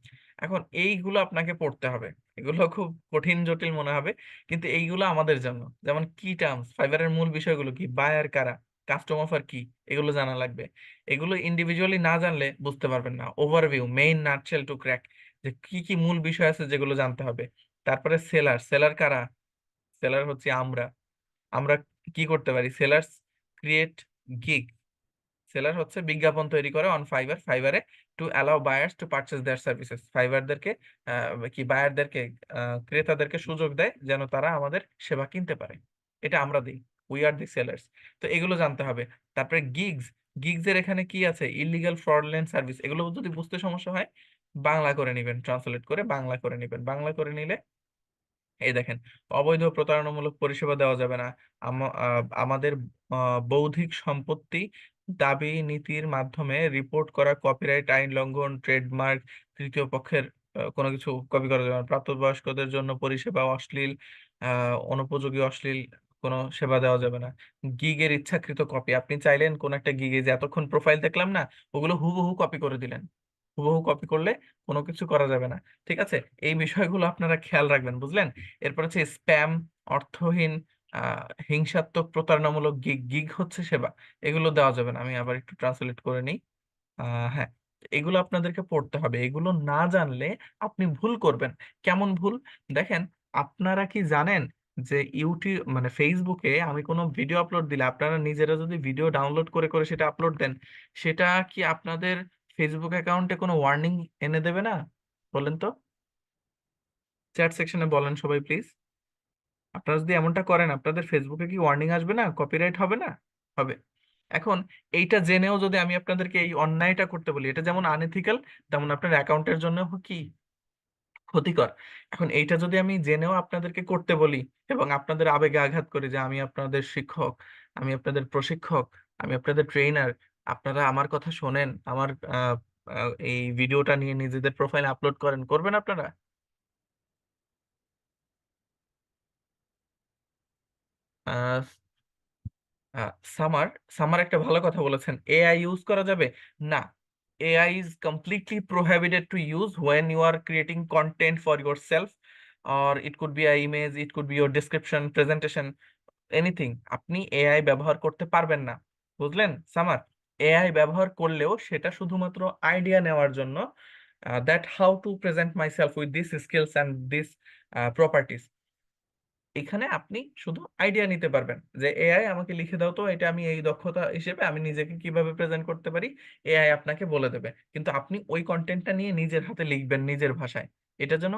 এখন এইগুলো আপনাকে পড়তে হবে। এগুলো খুব কঠিন জটিল মনে হবে, কিন্তু এইগুলো আমাদের জন্য। যেমন কি টার্মস, ফাইবারের মূল বিষয়গুলো কি, বায়ার কারা, কাস্টম অফার কি, এগুলো জানা লাগবে। এগুলো ইন্ডিভিজুয়ালি না জানলে বুঝতে পারবেন না। Overview, main nutshell two crack, যে কি কি মূল বিষয় আছে যেগুলো জানতে হবে। তারপরে সেলার, সেলার কারা? সেলার হচ্ছে আমরা। আমরা কি করতে পারি? Sellers create gig. সেলার হচ্ছে বিজ্ঞাপন তৈরি করে অন ফাইবার, ফাইবারে, to allow buyers to purchase their services. ফাইবারদেরকে কি বায়ারদেরকে, ক্রেতাদেরকে সুযোগ দেয় যেন তারা আমাদের সেবা কিনতে পারে। এটা আমরা দিই, উই আর দি সেলার্স। তো এগুলো জানতে হবে। তারপরে গিগস, গিগস এর এখানে কি আছে? Illegal fraudulent service. এগুলো যদি বুঝতে সমস্যা হয়, বাংলা করে নিবেন, ট্রান্সলেট করে বাংলা করে নিবেন। বাংলা করে নিলে এই দেখেন, অবৈধ প্রতারণামূলক পরিষেবা দেওয়া যাবে না। আমাদের বৌদ্ধিক সম্পত্তি দাবি নীতির মাধ্যমে রিপোর্ট করা কপিরাইট আইন লঙ্ঘন, ট্রেডমার্ক, তৃতীয় পক্ষের কোনো কিছু কপি করা যাবে না। প্রাপ্তবয়স্কদের জন্য পরিষেবা অশ্লীল, অনুপযোগী অশ্লীল কোনো সেবা দেওয়া যাবে না। গিগের ইচ্ছাকৃত কপি, আপনি চাইলেন কোন একটা গিগে, যে এতক্ষণ প্রোফাইল দেখলাম না, ওগুলো হুবহু কপি করে দিলেন। হুবহু কপি করলে কোনো কিছু করা যাবে না। ঠিক আছে? এই বিষয়গুলো আপনারা খেয়াল রাখবেন, বুঝলেন? এরপর হচ্ছে স্প্যাম, অর্থহীন, হিংসাত্মক, প্রতারণামূলক গিগ, গিগ হচ্ছে সেবা, এগুলো দেওয়া যাবে না। আমি আবার একটু ট্রান্সলেট করে নিই। হ্যাঁ, এগুলো আপনাদেরকে পড়তে হবে। এগুলো না জানলে আপনি ভুল করবেন। কেমন ভুল? দেখেন, আপনারা কি জানেন যে ইউটিউব মানে ফেসবুকে আমি কোনো ভিডিও আপলোড দিলে, আপনারা নিজেরা যদি ভিডিও ডাউনলোড করে করে সেটা আপলোড দেন, সেটা কি আপনাদের ফেসবুক অ্যাকাউন্টে কোনো ওয়ার্নিং এনে দেবে না? বলেন তো, চ্যাট সেকশনে বলেন সবাই প্লিজ। আপনারা যদি এমনটা করেন, আপনাদের ফেসবুকে কি ওয়ার্নিং আসবে না? কপিরাইট হবে না? হবে। এখন এইটা জেনেও যদি আমি আপনাদেরকে এই অন্যায়টা করতে বলি, এটা যেমন আনএথিক্যাল, তেমন আপনার অ্যাকাউন্টের জন্য কি ক্ষতিকর। এখন এইটা যদি আমি জেনেও আপনাদেরকে করতে বলি এবং আপনাদের আবেগে আঘাত করি, যে আমি আপনাদের শিক্ষক, আমি আপনাদের প্রশিক্ষক, আমি আপনাদের ট্রেইনার, আপনারা আমার কথা শোনেন, আমার এই ভিডিওটা নিয়ে নিজেদের প্রোফাইলে আপলোড করেন, করবেন আপনারা? আহ আহ, সামার সামার একটা ভালো কথা বলেছেন, এআই ইউজ করা যাবে না। AI is completely prohibited to use when you are creating content for yourself, or it could be a image, it could be your description, presentation, anything, আপনি AI ব্যবহার করতে পারবেন না। বুঝলেন সামার? এআই ব্যবহার করলেও সেটা শুধুমাত্র আইডিয়া নেওয়ার জন্য, that how to present myself with this skills and this properties. এখানে আপনি শুধু আইডিয়া নিতে পারবেন যে এআই আমাকে লিখে দাও তো এটা আমি এই দক্ষতা হিসেবে আমি নিজেকে কিভাবে প্রেজেন্ট করতে পারি, এআই আপনাকে বলে দেবে। কিন্তু আপনি ওই কন্টেন্টটা নিয়ে নিজের হাতে লিখবেন নিজের ভাষায়। এটা যেন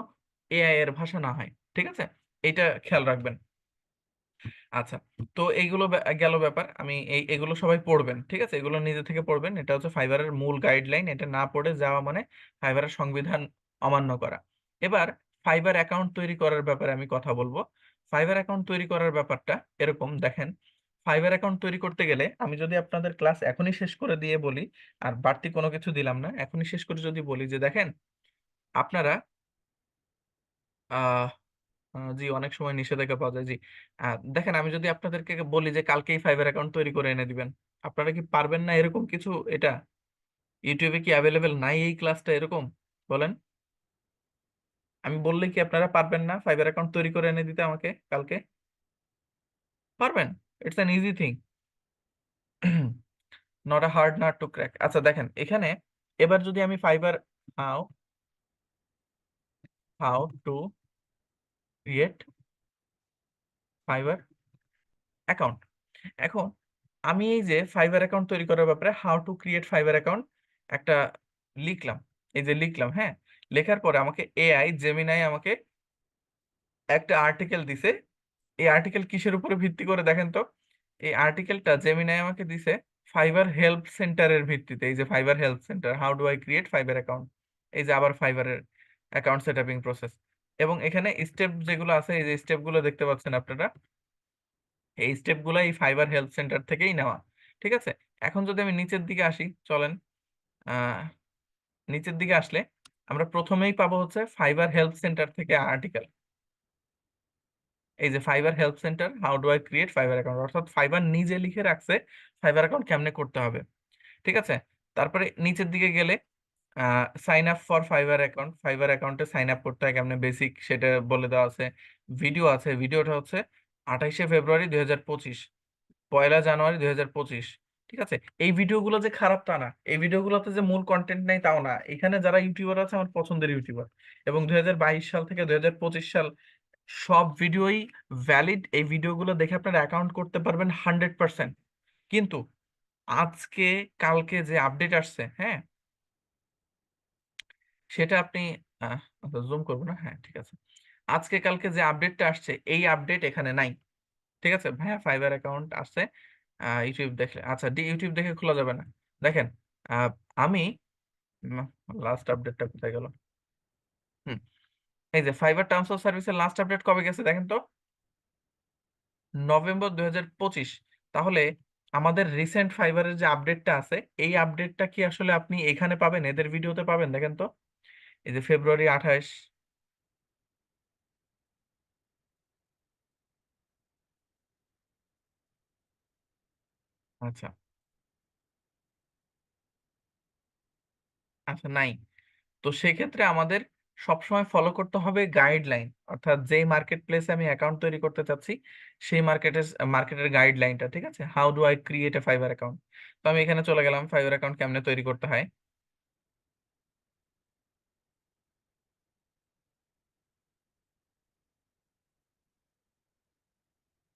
এআই এর ভাষা না হয়। ঠিক আছে? এটা খেয়াল রাখবেন। আচ্ছা, তো এইগুলো গেল ব্যাপার। আমি এগুলো সবাই পড়বেন, ঠিক আছে? এগুলো নিজে থেকে পড়বেন। এটা হচ্ছে ফাইবারের মূল গাইডলাইন। এটা না পড়ে যাওয়া মানে ফাইবারের সংবিধান অমান্য করা। এবার ফাইবার অ্যাকাউন্ট তৈরি করার ব্যাপারে আমি কথা বলবো। ফাইবার অ্যাকাউন্ট তৈরি করার ব্যাপারটা এরকম দেখেন, ফাইবার অ্যাকাউন্ট তৈরি করতে গেলে আমি যদি আপনাদের ক্লাস এখনই শেষ করে দিয়ে বলি, আর বাড়তি কোনো কিছু দিলাম না, এখনই শেষ করে যদি বলি যে দেখেন আপনারা আহ জি, অনেক সময় নিষেধাজ্ঞা পাওয়া যায়, জি। দেখেন আমি যদি আপনাদেরকে বলি যে কালকেই ফাইবার অ্যাকাউন্ট তৈরি করে এনে দিবেন, আপনারা কি পারবেন না এরকম কিছু? এটা ইউটিউবে কি অ্যাভেলেবেল নাই এই ক্লাসটা এরকম? বলেন। আমি বললে কি আপনারা পারবেন না ফাইবার অ্যাকাউন্ট তৈরি করে এনে দিতে আমাকে কালকে? পারবেন। It's an easy thing. Not a hard nut two crack. আচ্ছা দেখেন এখানে, এবার যদি আমি fibre, how how to create fibre account. এখন আমি এই যে ফাইবার অ্যাকাউন্ট তৈরি করার ব্যাপারে how to create fibre account একটা লিখলাম। এই যে লিখলাম, হ্যাঁ, লেখার পরে আমাকে এআই জেমিনাই আমাকে একটা আর্টিকেল দিছে। এই আর্টিকেল কিসের উপরে ভিত্তি করে দেখেন তো? এই আর্টিকেলটা জেমিনাই আমাকে দিছে ফাইবার হেল্প সেন্টারের ভিত্তিতে। এই যে fibre help centre, how do I create fibre account. এই যে আবার ফাইবারের অ্যাকাউন্ট সেটআপিং প্রসেস, এবং এখানে স্টেপ যেগুলো আছে, এই যে স্টেপগুলো দেখতে পাচ্ছেন আপনারা, এই স্টেপগুলো এই ফাইবার হেল্প সেন্টার থেকেই নেওয়া। ঠিক আছে? এখন যদি আমি নিচের দিকে আসি, চলেন। আহ নিচের দিকে আসলে আমরা প্রথমেই পাবো হচ্ছে ফাইবার হেল্প সেন্টার থেকে আর্টিকেল। এই যে fibre help centre, how do I create fibre account, অর্থাৎ ফাইবার নিজে লিখে রাখছে ফাইবার অ্যাকাউন্ট কেমনে করতে হবে। ঠিক আছে? তারপরে নিচের দিকে গেলে sign up for Fiverr account, Fiverr অ্যাকাউন্টে সাইন আপ করতে হয় কেমনে বেসিক সেটা বলে দেওয়া আছে। ভিডিও আছে, ভিডিওটা হচ্ছে 28শে ফেব্রুয়ারি 2025, 1লা জানুয়ারি 2025। ঠিক আছে? এই ভিডিওগুলো যে খারাপ তা না, এই ভিডিওগুলোতে যে মূল কন্টেন্ট নেই তাও না। এখানে যারা ইউটিউবার আছে আমার পছন্দের ইউটিউবার, এবং 2022 সাল থেকে 2025 সাল সব ভিডিওই ভ্যালিড। এই ভিডিওগুলো দেখে আপনারা অ্যাকাউন্ট করতে পারবেন 100%। কিন্তু আজকে কালকে যে আপডেট আসছে, হ্যাঁ, সেটা আপনি জুম করবো না, হ্যাঁ ঠিক আছে, আজকে কালকে যে আপডেটটা আসছে এই আপডেট এখানে নাই। ঠিক আছে ভাইয়া, ফাইবার অ্যাকাউন্ট আসছে ইউটিউব দেখলে, আচ্ছা ইউটিউব দেখে খোলা যাবে না। দেখেন আহ, আমি লাস্ট আপডেটটা কোথায় গেল? হুম, এই যে ফাইবার টার্মস অফ সার্ভিসের লাস্ট আপডেট কবে গেছে দেখেন তো, নভেম্বর 2025। তাহলে আমাদের রিসেন্ট ফাইবারের যে আপডেটটা আছে, এই আপডেটটা কি আসলে আপনি এখানে পাবেন, এদের ভিডিওতে পাবেন? দেখেন তো, এই যে ফেব্রুয়ারি 28। আচ্ছা, আচ্ছা নাই। তো সেক্ষেত্রে আমাদের সবসময় ফলো করতে হবে গাইডলাইন, অর্থাৎ যেই মার্কেট প্লেসে আমি অ্যাকাউন্ট তৈরি করতে চাচ্ছি সেই মার্কেটের গাইডলাইনটা। ঠিক আছে? How do I create a fibre account. তো আমি এখানে চলে গেলাম ফাইবার অ্যাকাউন্ট কেমনে তৈরি করতে হয়।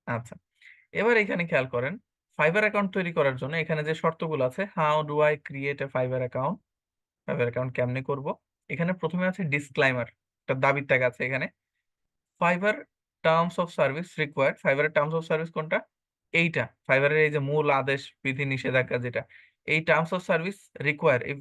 আচ্ছা, এবার এখানে খেয়াল করেন, ফাইবার অ্যাকাউন্ট তৈরি করার জন্য এখানে যে শর্তগুলো আছে, how do I create a fibre account, fibre account কেমনে করব, এখানে প্রথমে আছে ডিসক্লাইমার, একটা দাবির ট্যাগ আছে এখানে। Fibre terms of service required, ফাইবারের টার্মস অফ সার্ভিস কোনটা? এইটা ফাইবারের এই যে মূল আদেশ বিধি নিষেধাজ্ঞা যেটা, এই টার্মস অফ সার্ভিস রিকোয়ার, এই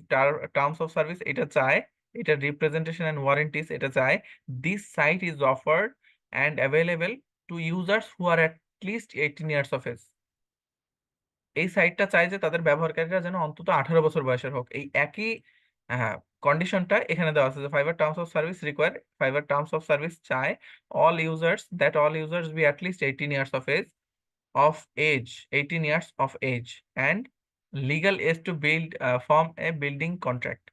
টার্মস অফ সার্ভিস এটা চায়, এটা রিপ্রেজেন্টেশন এন্ড ওয়ারেন্টিস এটা চায়, this site is offered and available to users who are at least 18 years of age. এই সাইটটা চায় যে তাদের ব্যবহারকারীরা যেন অন্তত 18 বছর বয়সের হোক। এই একই কন্ডিশনটা এখানে দেওয়া আছে যে fibre terms of service require, fibre terms of service চায় all users be at least 18 years of age 18 years of age and legal age to build form a building contract।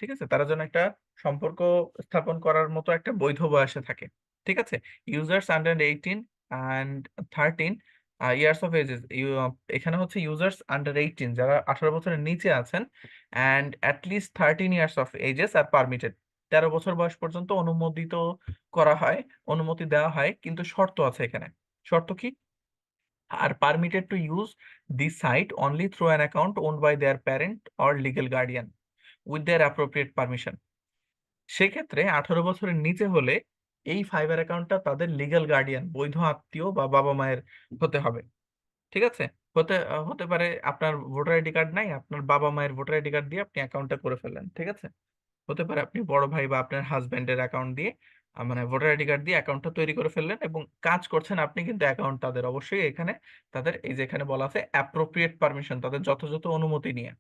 ঠিক আছে? তারা যেন একটা সম্পর্ক স্থাপন করার মতো একটা বৈধ বয়সে থাকে। ঠিক আছে? Users under 18 and 13 years of ages, এখানে হচ্ছে ইউজার্স আন্ডার 18 যারা 18 বছরের নিচে আছেন, and at least 13 years of ages are permitted, 13 বছর বয়স পর্যন্ত অনুমোদিত করা হয়, অনুমতি দেওয়া হয়, কিন্তু শর্ত আছে এখানে। শর্ত কি? Are permitted to use this site only through an account owned by their parent or legal guardian with their appropriate permission. সেক্ষেত্রে 18 বছরের নিচে হলে এই ফাইবার অ্যাকাউন্টটা তাদের লিগ্যাল গার্ডিয়ান, বৈধ আত্মীয় বা বাবা মায়ের হতে হবে। ঠিক আছে? হতে পারে আপনার ভোটার আইডি কার্ড নাই, আপনার বাবা মায়ের ভোটার আইডি কার্ড দিয়ে আপনি অ্যাকাউন্টটা করে ফেললেন। ঠিক আছে? হতে পারে আপনি বড় ভাই বা আপনার হাজবেন্ডের অ্যাকাউন্ট দিয়ে, মানে ভোটার আইডি কার্ড দিয়ে অ্যাকাউন্টটা তৈরি করে ফেললেন এবং কাজ করছেন আপনি, কিন্তু অ্যাকাউন্ট তাদের অবশ্যই এখানে, তাদের এই যে এখানে বলা আছে অ্যাপ্রোপ্রিয়েট পারমিশন, তাদের যথাযথ অনুমতি নিয়ে।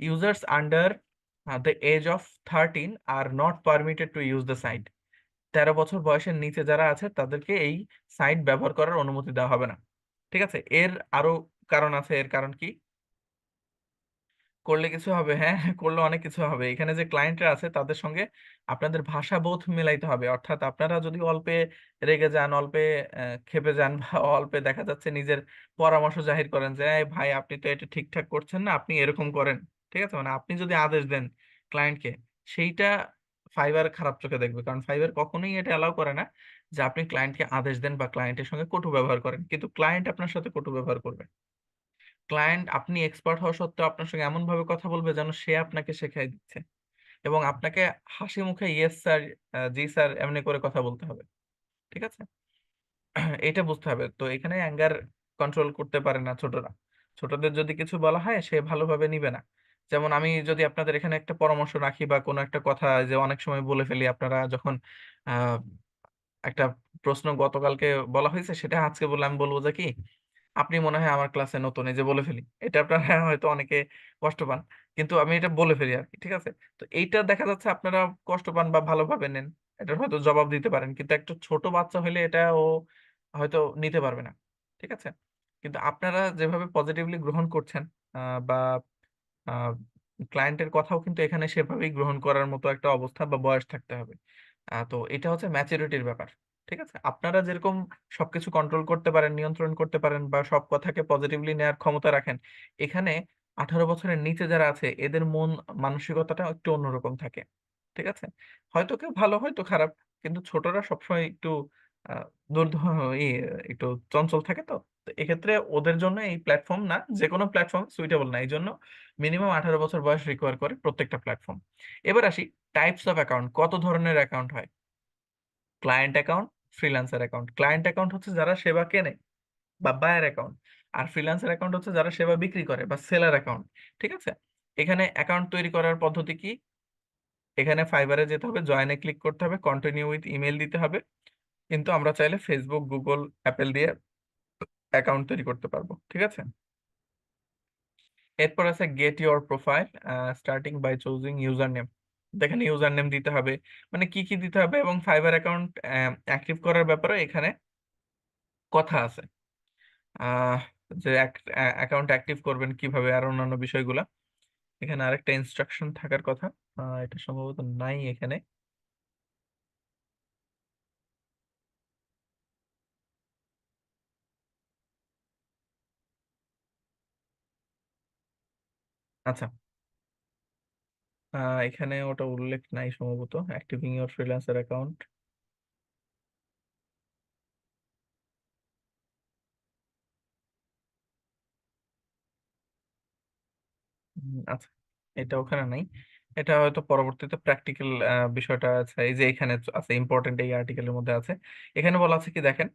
Users under the age of 13 are not permitted to use the site. 13 বছর বয়সের নিচে যারা আছে তাদেরকে এই সাইট ব্যবহার করার অনুমতি দেওয়া হবে না। ঠিক আছে? এর আরো কারণ আছে। এর কারণ কি? করলে কিছু হবে, হ্যাঁ হ্যাঁ, করলে অনেক কিছু হবে। এখানে যে ক্লায়েন্টরা আছে তাদের সঙ্গে আপনাদের ভাষা বোধ মিলাইতে হবে। অর্থাৎ আপনারা যদি অল্পে রেগে যান, অল্পে ক্ষেপে যান, বা অল্পে দেখা যাচ্ছে নিজের পরামর্শ জাহির করেন যে "এই ভাই আপনি তো এটা ঠিকঠাক করছেন না, আপনি এরকম করেন", ঠিক আছে, মানে আপনি যদি আদেশ দেন ক্লায়েন্টকে, সেইটা ফাইবার খারাপ চোখে দেখবে। কারণ ফাইবার কখনোই এটা অ্যালাউ করে না যে আপনি ক্লায়েন্টকে আদেশ দেন বা ক্লায়েন্টের সঙ্গে কটু ব্যবহার করেন, কিন্তু ক্লায়েন্ট আপনার সাথে কটু ব্যবহার করবে। ক্লায়েন্ট আপনি এক্সপার্ট হওয়া সত্ত্বেও আপনার সঙ্গে এমন ভাবে কথা বলবে যেন সে আপনাকে শেখাই দিচ্ছে, এবং আপনাকে হাসি মুখে ইয়েস স্যার, জি স্যার এমনি করে কথা বলতে হবে। ঠিক আছে? এটা বুঝতে হবে। তো এখানে অ্যাঙ্গার কন্ট্রোল করতে পারে না ছোটরা। ছোটদের যদি কিছু বলা হয় সে ভালোভাবে নিবে না। যেমন আমি যদি আপনাদের এখানে একটা পরামর্শ রাখি বা কোনো একটা কথা যে অনেক সময় বলে ফেলি, আপনারা যখন আহ একটা প্রশ্ন গতকালকে বলা হয়েছে সেটা আজকে বললে আমি বলবো যে কি, আপনি মনে হয় আমার ক্লাসে নতুন, এই যে বলে ফেলি। এটা আপনারা হয়তো অনেকে কষ্ট পান, কিন্তু আমি এটা বলে ফেলি আর কি। ঠিক আছে? তো এইটা দেখা যাচ্ছে আপনারা কষ্ট পান বা ভালোভাবে নেন, এটার হয়তো জবাব দিতে পারেন, কিন্তু একটা ছোট বাচ্চা হইলে এটা ও হয়তো নিতে পারবে না। ঠিক আছে? কিন্তু আপনারা যেভাবে পজিটিভলি গ্রহণ করছেন, বা ক্লায়েন্টের কথাও কিন্তু এখানে সেভাবেই গ্রহণ করার মতো একটা অবস্থা বা বয়স থাকতে হবে। তো এটা হচ্ছে ম্যাচুরিটির ব্যাপার। ঠিক আছে? আপনারা যেরকম সবকিছু কন্ট্রোল করতে পারেন, নিয়ন্ত্রণ করতে পারেন বা সব কথাকে পজিটিভলি নেওয়ার ক্ষমতা রাখেন, এখানে 18 বছরের নিচে যারা আছে এদের মন মানসিকতাটা একটু অন্যরকম থাকে। ঠিক আছে? হয়তো কেউ ভালো, হয়তো খারাপ, কিন্তু ছোটরা সবসময় একটু আহ দুর্ধ ই একটু চঞ্চল থাকে তো। তো এক্ষেত্রে ওদের জন্য এই প্ল্যাটফর্ম না, যেকোনো প্ল্যাটফর্ম সুইটেবল না। এইজন্য মিনিমাম 18 বছর বয়স রিকোয়ার করে প্রত্যেকটা প্ল্যাটফর্ম। এবার আসি টাইপস অফ অ্যাকাউন্ট। কত ধরনের অ্যাকাউন্ট হয়? Client account, freelancer account. Client account হচ্ছে যারা সেবা কেনে বা বায়ার অ্যাকাউন্ট, আর ফ্রিল্যান্সার অ্যাকাউন্ট হচ্ছে যারা সেবা বিক্রি করে বা সেলার অ্যাকাউন্ট। ঠিক আছে? এখানে অ্যাকাউন্ট তৈরি করার পদ্ধতি কি? এখানে ফাইবারে যেতে হবে, জয়েনে ক্লিক করতে হবে, কন্টিনিউ উইথ ইমেল দিতে হবে। কিন্তু আমরা চাইলে ফেসবুক, গুগল, অ্যাপেল দিয়ে অ্যাকাউন্ট তৈরি করতে পারবো। ঠিক আছে? এরপর আছে get your profile starting by choosing user name. দেখেন ইউজার নেম দিতে হবে, মানে কি কি দিতে হবে, এবং ফাইবার অ্যাকাউন্ট অ্যাক্টিভ করার ব্যাপারে এখানে কথা আছে। আহ যে অ্যাকাউন্ট অ্যাক্টিভ করবেন কিভাবে আর অন্যান্য বিষয়গুলা, এখানে আরেকটা ইনস্ট্রাকশন থাকার কথা। এটা সম্ভবত নাই এখানে। আচ্ছা, এখানে ওটা উল্লেখ নাই সম্ভবত, অ্যাক্টিভিং ইউর ফ্রিল্যান্সার অ্যাকাউন্ট। আচ্ছা, এটা ওখানে নাই। এটা হয়তো পরবর্তীতে প্র্যাকটিক্যাল বিষয়টা আছে, এই যে এখানে আছে, ইম্পর্টেন্ট এই আর্টিকেলের মধ্যে আছে। এখানে বলা আছে কি দেখেন,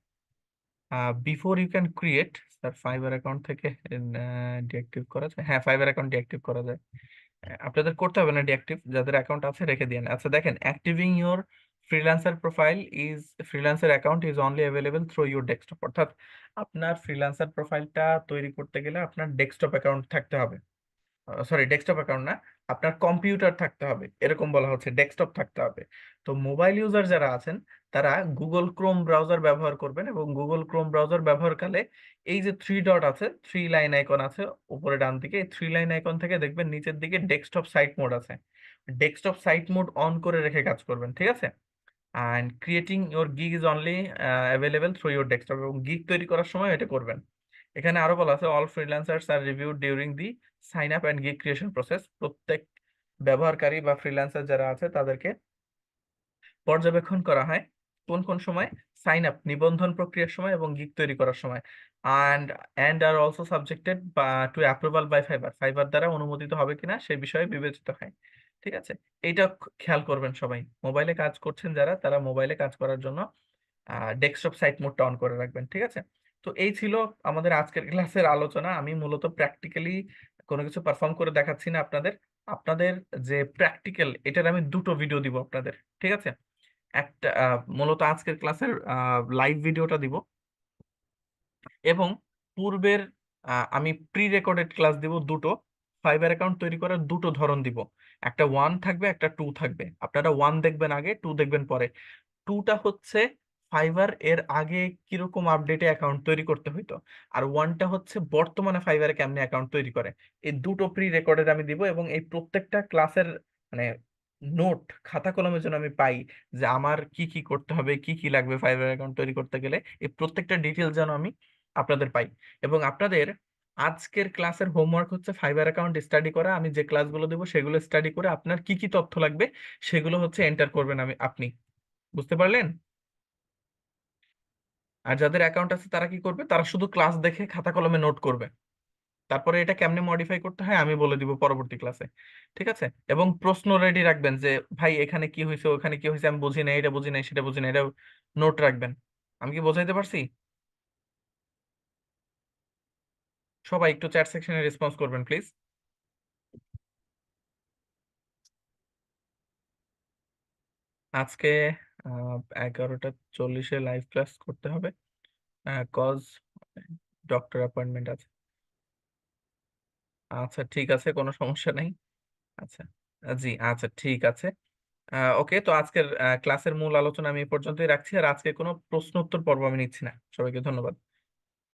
before you can create, sir Fiverr account থেকে ডিঅ্যাক্টিভ করা যায়? হ্যাঁ, ফাইবার অ্যাকাউন্ট ডিঅ্যাক্টিভ করা যায়। আপনাদের করতে হবে না ডিঅ্যাক্টিভ, যাদের অ্যাকাউন্ট আছে রেখে দিন। আচ্ছা দেখেন, activating your freelancer profile is, freelancer account is only available through your desktop. অর্থাৎ আপনার ফ্রিল্যান্সার প্রোফাইলটা তৈরি করতে গেলে আপনার ডেস্কটপ অ্যাকাউন্ট থাকতে হবে। সরি, ডেস্কটপ অ্যাকাউন্ট না, আপনার কম্পিউটার থাকতে হবে, এরকম বলা হচ্ছে, ডেস্কটপ থাকতে হবে। তো মোবাইল ইউজার যারা আছেন তারা গুগল ক্রোম ব্রাউজার ব্যবহার করবেন, এবং গুগল ক্রোম ব্রাউজার ব্যবহারকালে এই যে থ্রি ডট আছে, থ্রি লাইন আইকন আছে উপরে ডান দিকে, এই থ্রি লাইন আইকন থেকে দেখবেন নিচের দিকে ডেস্কটপ সাইট মোড আছে। ডেস্কটপ সাইট মোড অন করে রেখে কাজ করবেন। ঠিক আছে? And creating your gig is only available through your desktop, এবং গিগ তৈরি করার সময় এটা করবেন। এখানে আরো বলা আছে all freelancers are reviewed during the sign up and gig creation process. প্রত্যেক ব্যবহারকারী বা ফ্রিল্যান্সার যারা আছে তাদেরকে পর্যবেক্ষণ করা হয় কোন কোন সময়, সাইন আপ নিবন্ধন প্রক্রিয়ার সময় এবং গিগ তৈরি করার সময়। And are also subjected to approval by Fiverr, Fiverr দ্বারা অনুমোদিত হবে কিনা সেই বিষয়ে বিবেচিত হয়। ঠিক আছে, এইটা খেয়াল করবেন সবাই। মোবাইলে কাজ করছেন যারা, তারা মোবাইলে কাজ করার জন্য ডেস্কটপ সাইট মোডটা অন করে রাখবেন। ঠিক আছে, তো এই ছিল আমাদের আজকের ক্লাসের আলোচনা। আমি মূলত প্র্যাকটিক্যালি কোনো কিছু পারফর্ম করে দেখাচ্ছি না আপনাদের। আপনাদের যে প্র্যাকটিক্যাল, এটার আমি দুটো ভিডিও দিব আপনাদের। ঠিক আছে, একটা মূলত আজকের ক্লাসের লাইভ ভিডিওটা দিব, এবং পূর্বের আমি প্রি রেকর্ডেড ক্লাস দিব দুটো। ফাইবার অ্যাকাউন্ট তৈরি করার দুটো ধরন দিব, একটা 1 থাকবে, একটা 2 থাকবে। আপনারা 1 দেখবেন আগে, 2 দেখবেন পরে। 2টা হচ্ছে ফাইবার এর আগে কিরকম আপডেটে অ্যাকাউন্ট তৈরি করতে হইতো, আর 1টা হচ্ছে বর্তমানে ফাইবারে কেমনে অ্যাকাউন্ট তৈরি করে। এই দুটো প্রি রেকর্ডেড আমি দিব, এবং এই প্রত্যেকটা ক্লাসের মানে নোট খাতা কলমের জন্য আমি পাই যে আমার কি কি করতে হবে, কি কি লাগবে ফাইবার অ্যাকাউন্ট তৈরি করতে গেলে। এই প্রত্যেকটা ডিটেল যেন আমি আপনাদের পাই। এবং আপনাদের আজকের ক্লাসের হোমওয়ার্ক হচ্ছে ফাইবার অ্যাকাউন্ট স্টাডি করা। আমি যে ক্লাসগুলো দেবো সেগুলো স্টাডি করে আপনার কি কি তথ্য লাগবে সেগুলো হচ্ছে এন্টার করবেন আপনি। বুঝতে পারলেন? আর যাদের অ্যাকাউন্ট আছে তারা কি করবে, তারা শুধু ক্লাস দেখে খাতা কলমে নোট করবে। তারপরে এটা কেমনে মডিফাই করতে হয় আমি বলে দিব পরবর্তী ক্লাসে। ঠিক আছে, এবং প্রশ্ন রেডি রাখবেন যে ভাই এখানে কি হয়েছে, ওখানে কি হয়েছে, আমি বুঝি নাই, এটা বুঝি নাই, সেটা বুঝি নাই, এটা নোট রাখবেন। আমি কি বোঝাইতে পারছি? সবাই একটু চ্যাট সেকশনে রেসপন্স করবেন প্লিজ। আজকে 11:40-এ লাইভ ক্লাস করতে হবে, কজ ডক্টর অ্যাপয়েন্টমেন্ট আছে। আচ্ছা ঠিক আছে, কোনো সমস্যা নাই। আচ্ছা, জি আচ্ছা ঠিক আছে। ওকে, তো আজকের ক্লাসের মূল আলোচনা আমি এই পর্যন্তই রাখছি, আর আজকে কোনো প্রশ্ন উত্তর পর্ব আমি নিচ্ছি না। সবাইকে ধন্যবাদ।